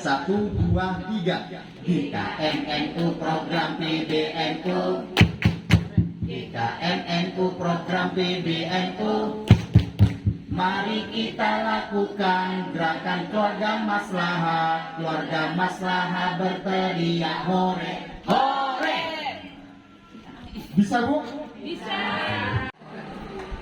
1, 2, 3. GKMNU program PBNU. GKMNU program PBNU. Mari kita lakukan gerakan keluarga maslahah. Keluarga maslahah berteriak hore, hore. Bisa, Bu? Bisa.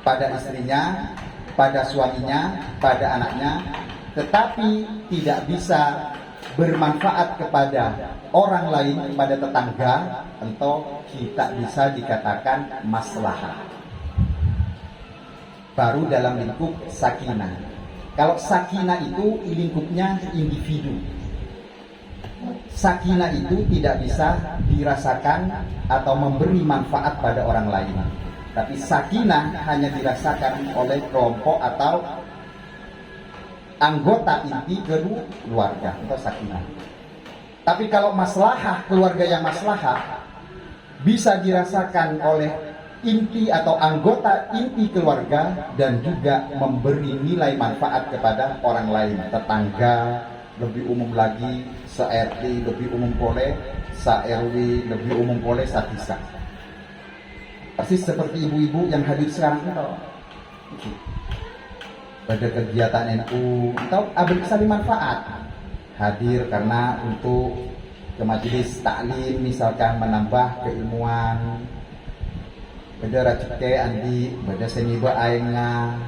Pada istrinya, pada suaminya, pada anaknya, tetapi tidak bisa bermanfaat kepada orang lain, kepada tetangga, atau tidak bisa dikatakan maslahah. Baru dalam lingkup sakinah. Kalau sakinah itu lingkupnya individu. Sakinah itu tidak bisa dirasakan atau memberi manfaat pada orang lain. Tapi sakinah hanya dirasakan oleh kelompok atau anggota inti keluarga atau sakinah. Tapi kalau maslahah, keluarga yang maslahah bisa dirasakan oleh inti atau anggota inti keluarga dan juga memberi nilai manfaat kepada orang lain, tetangga, lebih umum lagi se-RT, lebih umum boleh se-RW, lebih umum boleh se-desa. Persis seperti ibu-ibu yang hadir sekarang itu. Pada kegiatan NU atau ambil saling manfaat, hadir karena untuk ke majelis taklim misalkan menambah keilmuan, pada racike andi, pada seni baainga,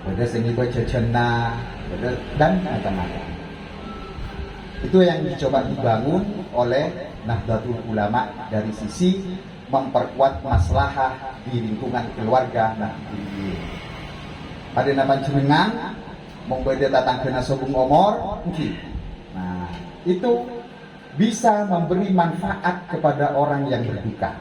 pada seni bacacana, dan macam-macam. Itu yang dicoba dibangun oleh Nahdlatul Ulama dari sisi memperkuat maslahah di lingkungan keluarga. Nah, pada napan jenengan membeda tatang kena sobung omor mungkin. Nah, itu bisa memberi manfaat kepada orang yang berduka.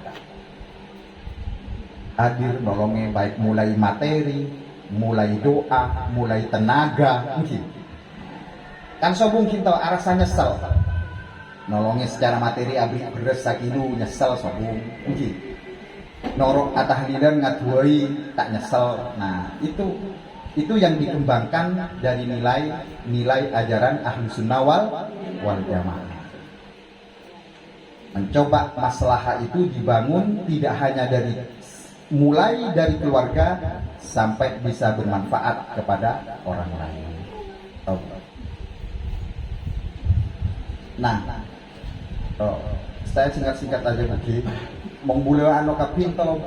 Hadir nolongnya baik mulai materi, mulai doa, mulai tenaga mungkin. Kan sobung kita arasa nyesel. Nolongnya secara materi abis beres sakidu nyesel sobung mungkin. Norok atahlidan ngaduai tak nyesel. Nah, itu yang dikembangkan dari nilai ajaran Ahlus Sunnah wal Jamaah. Mencoba maslahah itu dibangun tidak hanya mulai dari keluarga sampai bisa bermanfaat kepada orang lain. Nah, saya singkat-singkat aja begini. Membulai anu kapinto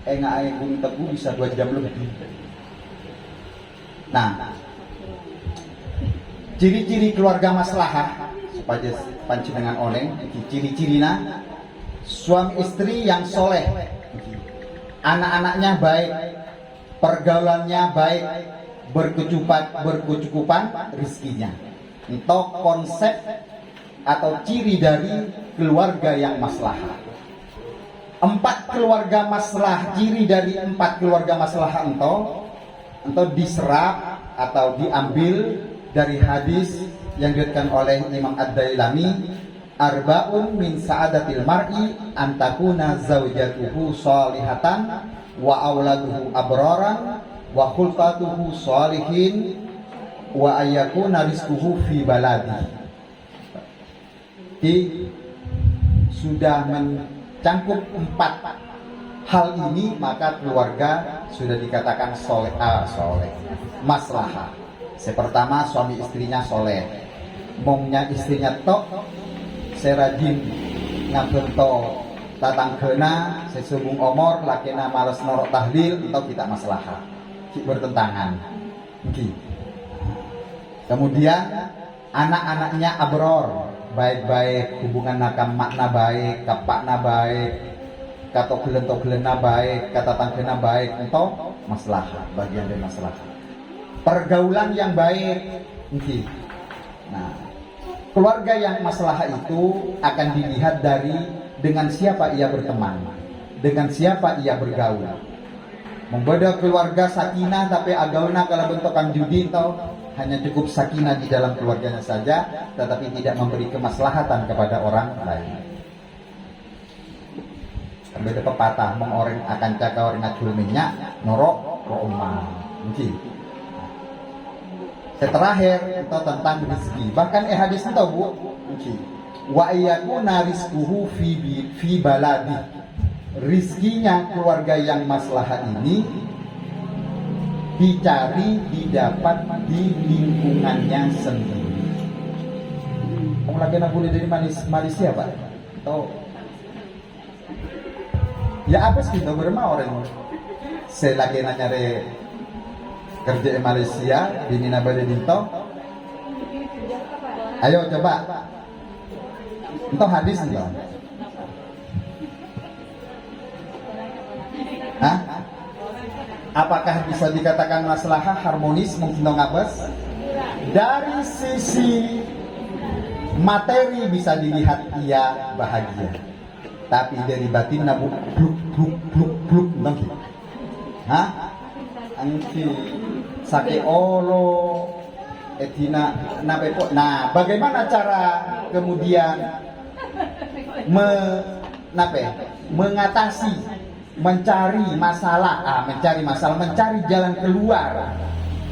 enggak gunung tebu bisa 2 jam lebih. Nah, ciri-ciri keluarga maslahah supaya panjenengan oleh ciri-cirina suami istri yang soleh, anak-anaknya baik, pergaulannya baik, berkecukupan rizkinya. Itu konsep atau ciri dari keluarga yang maslahah. 4 keluarga maslahah, ciri dari 4 keluarga maslahah entau diserap atau diambil dari hadis yang diriwayatkan oleh Imam Ad-Dailami, arba'un min sa'adatil mar'i antakuna zaujatuhu sholihatan wa auladuhu abraran wa khulqatuhu sholihin wa ayyakuna rizquhu fi baladi. Sudah mencangkup 4 hal ini, maka keluarga sudah dikatakan soleh, maslahah. Pertama, suami istrinya soleh, mongnya istrinya tok serajin ngabento tatang kena sesubung omor lakena males norok tahlil atau kita maslahah bertentangan. Kemudian anak-anaknya abror, baik-baik, hubungan nakam makna baik, kapakna baik, kata gelena baik, kata tangkena baik, atau maslahah, bagian dari maslahah. Pergaulan yang baik, mungkin. Nah, keluarga yang maslahah itu akan dilihat dari dengan siapa ia berteman, dengan siapa ia bergaul. Membeda keluarga sakinah tapi agauna kalau bentukan judi atau hanya cukup sakinah di dalam keluarganya saja, tetapi tidak memberi kemaslahatan kepada orang lain. Beda pepatah, orang akan cakap orang ngajul minyak, norok, ro'umah. Mungkin. Terakhir itu tentang rezeki. Bahkan hadis itu Bu, wa iyakuna rizquhu fi baladi. Rizkinya keluarga yang maslahat ini dicari, didapat di lingkungannya sendiri. Kamu lagi nak boleh dari Malaysia Pak? Atau ya apa sih kita bermau orang? Saya lagi nak nyari kerja di Malaysia di Mina Bade Dinto. Ayo coba. Entah hadis nih. Hah? Apakah bisa dikatakan maslahah harmonis mungkin dong abas? Dari sisi materi bisa dilihat ia bahagia, tapi dari batin nabu bluk dong. Hah? Angki sake olo etina napepo. Nah, bagaimana cara kemudian mengatasi, mencari masalah, mencari jalan keluar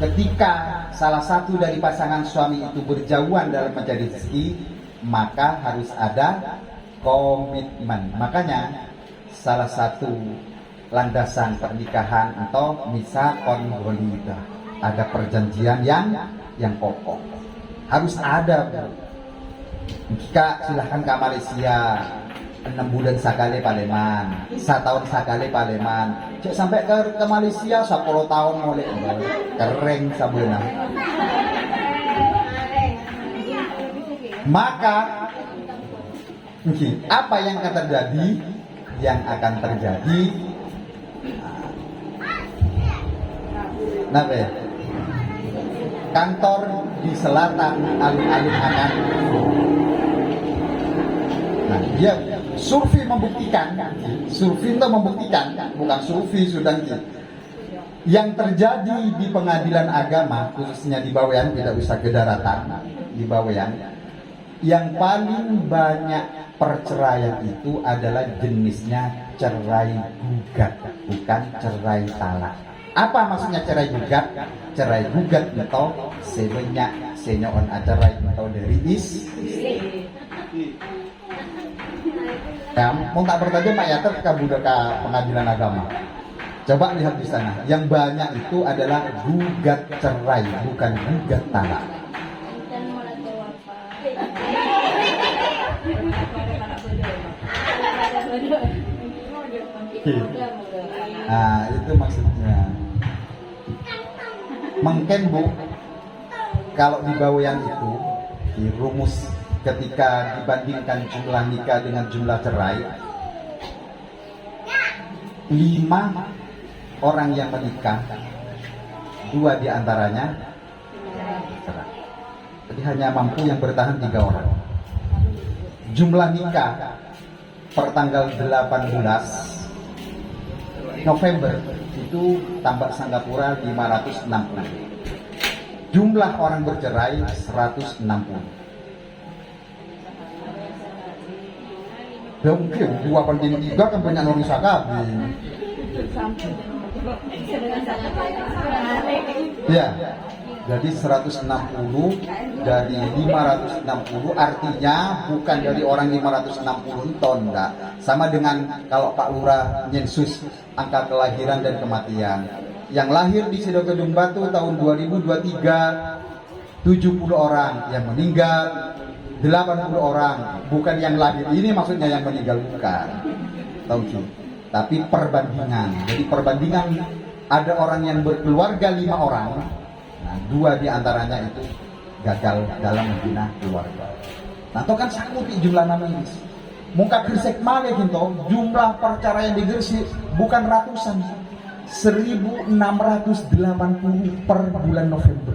ketika salah satu dari pasangan suami itu berjauhan dalam mencari rezeki, maka harus ada komitmen. Makanya salah satu landasan pernikahan atau misakon ghalidha, ada perjanjian yang kokoh. Harus ada. Jika silahkan ke Malaysia 6 bulan sekali Paleman, 1 tahun sekali Paleman. Cek sampai ke Malaysia 10 tahun mulai kering sabuna. Maka apa yang akan terjadi? Yang akan terjadi kantor di selatan alun-alun akan. Nah, dia survei membuktikan, bukan survei sudah gitu. Yang terjadi di pengadilan agama, khususnya di Bawean, tidak usah ke daratan, di Bawean, yang paling banyak perceraian itu adalah jenisnya cerai gugat, bukan cerai talak. Apa maksudnya cerai gugat? Cerai gugat itu sebanyak senyoon cerai itu dari istri. Ya, mau tak bertanya Pak Yater ke pengadilan agama. Coba lihat di sana. Yang banyak itu adalah gugat cerai, bukan gugat talak. Nah, itu maksudnya. Mungkin Bu, kalau di Bawean itu di rumus ketika dibandingkan jumlah nikah dengan jumlah cerai, 5 orang yang menikah, 2 diantaranya cerai. Jadi hanya mampu yang bertahan 3 orang. Jumlah nikah per tanggal 18 November itu tambah Singapura 560. Jumlah orang bercerai 160. Ya mungkin 2/3 kan banyak orang sakabi. Ya, jadi 160 dari 560 artinya bukan dari orang 560 ton, enggak. Sama dengan kalau Pak Lurah nyensus angka kelahiran dan kematian. Yang lahir di Sidogedung Batu tahun 2023 70 orang, yang meninggal 80 orang, bukan yang lahir ini maksudnya yang meninggal, bukan. Tahu sih. Tapi perbandingan. Jadi perbandingan ada orang yang berkeluarga 5 orang, nah 2 diantaranya itu gagal dalam membina keluarga. Nah itu kan sakit jumlah namanya. Muka Gresik mana gitu, jumlah perceraian di Gresik bukan ratusan, 1680 per bulan November.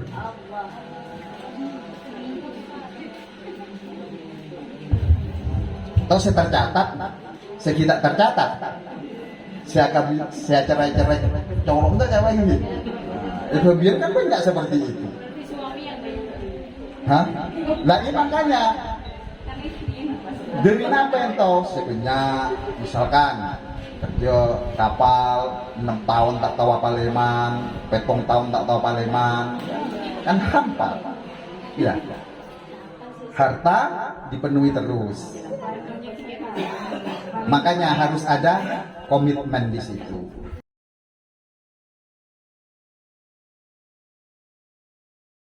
Atau saya tercatat, saya tidak tercatat. Saya cerai-cerai colong tuh cewek ini. Itu biarkan banyak seperti itu. Hah? Lah ini makanya dari apa yang tahu sebenarnya, misalkan kerja kapal 6 tahun tak tahu apa leman, petong tahun tak tahu apa leman, kan hampa. Ya, harta dipenuhi terus. Makanya harus ada komitmen di situ.